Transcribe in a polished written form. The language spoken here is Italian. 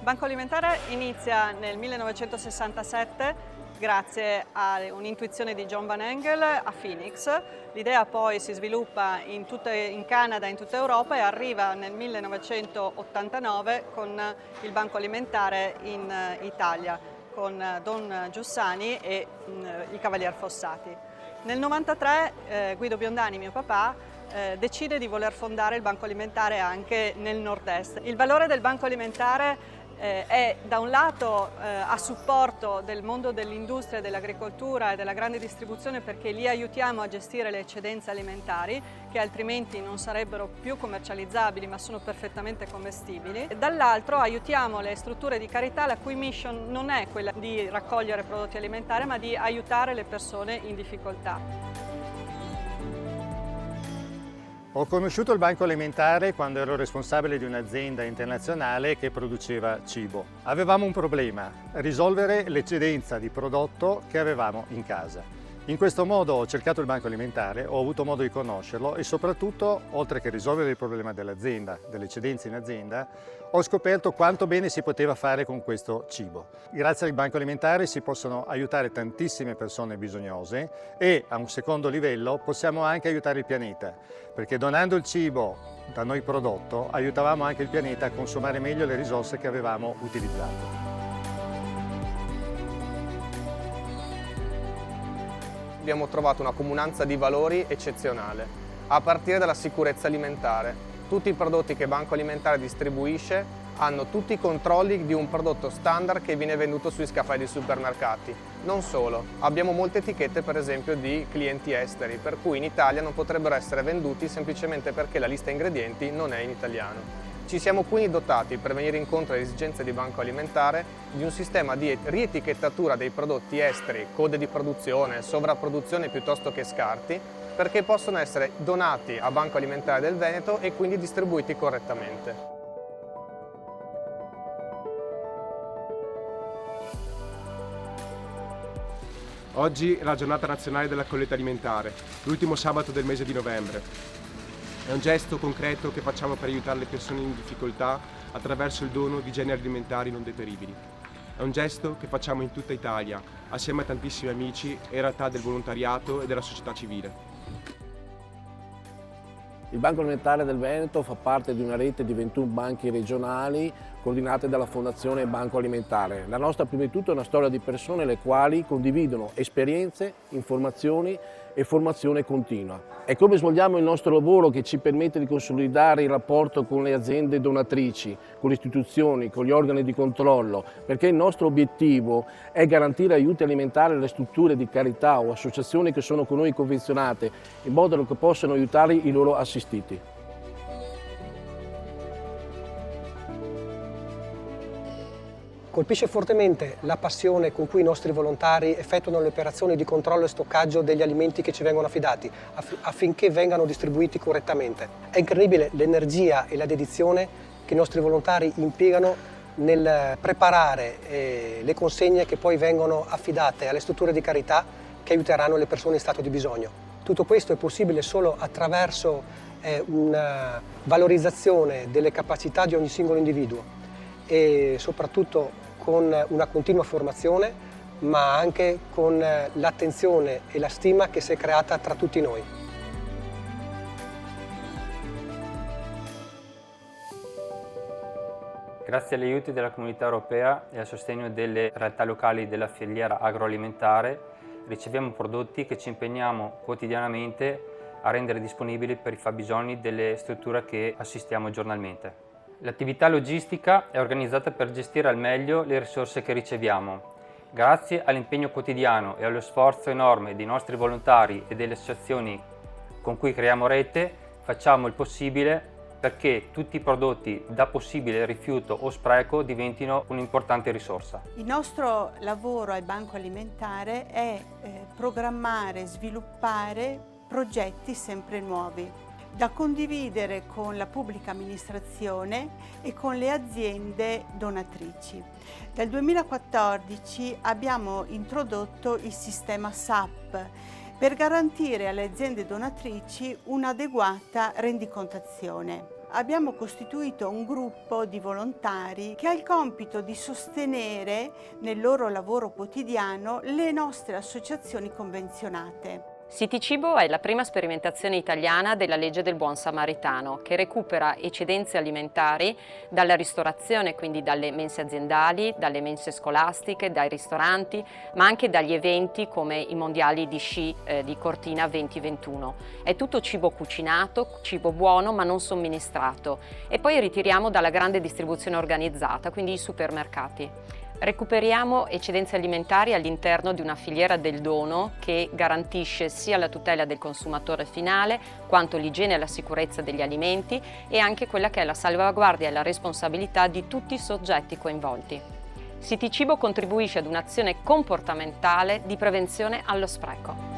Banco Alimentare inizia nel 1967 grazie a un'intuizione di John Van Engel a Phoenix. L'idea poi si sviluppa in Canada e in tutta Europa e arriva nel 1989 con il Banco Alimentare in Italia, con Don Giussani e il Cavalier Fossati. Nel 1993 Guido Biondani, mio papà, decide di voler fondare il Banco Alimentare anche nel nord-est. Il valore del Banco Alimentare è da un lato a supporto del mondo dell'industria, dell'agricoltura e della grande distribuzione, perché li aiutiamo a gestire le eccedenze alimentari che altrimenti non sarebbero più commercializzabili ma sono perfettamente commestibili. Dall'altro aiutiamo le strutture di carità la cui mission non è quella di raccogliere prodotti alimentari ma di aiutare le persone in difficoltà. Ho conosciuto il Banco Alimentare quando ero responsabile di un'azienda internazionale che produceva cibo. Avevamo un problema: risolvere l'eccedenza di prodotto che avevamo in casa. In questo modo ho cercato il Banco Alimentare, ho avuto modo di conoscerlo e soprattutto, oltre che risolvere il problema dell'azienda, delle eccedenze in azienda, ho scoperto quanto bene si poteva fare con questo cibo. Grazie al Banco Alimentare si possono aiutare tantissime persone bisognose e, a un secondo livello, possiamo anche aiutare il pianeta, perché donando il cibo da noi prodotto aiutavamo anche il pianeta a consumare meglio le risorse che avevamo utilizzato. Abbiamo trovato una comunanza di valori eccezionale, a partire dalla sicurezza alimentare. Tutti i prodotti che Banco Alimentare distribuisce hanno tutti i controlli di un prodotto standard che viene venduto sui scaffali dei supermercati. Non solo, abbiamo molte etichette per esempio di clienti esteri, per cui in Italia non potrebbero essere venduti semplicemente perché la lista ingredienti non è in italiano. Ci siamo quindi dotati, per venire incontro alle esigenze di Banco Alimentare, di un sistema di rietichettatura dei prodotti esteri, code di produzione, sovrapproduzione piuttosto che scarti, perché possono essere donati a Banco Alimentare del Veneto e quindi distribuiti correttamente. Oggi è la giornata nazionale della colletta alimentare, l'ultimo sabato del mese di novembre. È un gesto concreto che facciamo per aiutare le persone in difficoltà attraverso il dono di generi alimentari non deperibili. È un gesto che facciamo in tutta Italia, assieme a tantissimi amici e realtà del volontariato e della società civile. Il Banco Alimentare del Veneto fa parte di una rete di 21 banchi regionali coordinate dalla Fondazione Banco Alimentare. La nostra prima di tutto è una storia di persone le quali condividono esperienze, informazioni e formazione continua. È come svolgiamo il nostro lavoro che ci permette di consolidare il rapporto con le aziende donatrici, con le istituzioni, con gli organi di controllo, perché il nostro obiettivo è garantire aiuti alimentari alle strutture di carità o associazioni che sono con noi convenzionate, in modo che possano aiutare i loro assistiti. Colpisce fortemente la passione con cui i nostri volontari effettuano le operazioni di controllo e stoccaggio degli alimenti che ci vengono affidati affinché vengano distribuiti correttamente. È incredibile l'energia e la dedizione che i nostri volontari impiegano nel preparare le consegne che poi vengono affidate alle strutture di carità che aiuteranno le persone in stato di bisogno. Tutto questo è possibile solo attraverso una valorizzazione delle capacità di ogni singolo individuo e soprattutto con una continua formazione, ma anche con l'attenzione e la stima che si è creata tra tutti noi. Grazie agli aiuti della Comunità Europea e al sostegno delle realtà locali della filiera agroalimentare riceviamo prodotti che ci impegniamo quotidianamente a rendere disponibili per i fabbisogni delle strutture che assistiamo giornalmente. L'attività logistica è organizzata per gestire al meglio le risorse che riceviamo. Grazie all'impegno quotidiano e allo sforzo enorme dei nostri volontari e delle associazioni con cui creiamo rete, facciamo il possibile perché tutti i prodotti da possibile rifiuto o spreco diventino un'importante risorsa. Il nostro lavoro al Banco Alimentare è programmare, sviluppare progetti sempre nuovi, da condividere con la pubblica amministrazione e con le aziende donatrici. Dal 2014 abbiamo introdotto il sistema SAP per garantire alle aziende donatrici un'adeguata rendicontazione. Abbiamo costituito un gruppo di volontari che ha il compito di sostenere nel loro lavoro quotidiano le nostre associazioni convenzionate. City Cibo è la prima sperimentazione italiana della legge del buon samaritano, che recupera eccedenze alimentari dalla ristorazione, quindi dalle mense aziendali, dalle mense scolastiche, dai ristoranti, ma anche dagli eventi come i mondiali di sci di Cortina 2021. È tutto cibo cucinato, cibo buono ma non somministrato, e poi ritiriamo dalla grande distribuzione organizzata, quindi i supermercati. Recuperiamo eccedenze alimentari all'interno di una filiera del dono che garantisce sia la tutela del consumatore finale, quanto l'igiene e la sicurezza degli alimenti e anche quella che è la salvaguardia e la responsabilità di tutti i soggetti coinvolti. City Cibo contribuisce ad un'azione comportamentale di prevenzione allo spreco.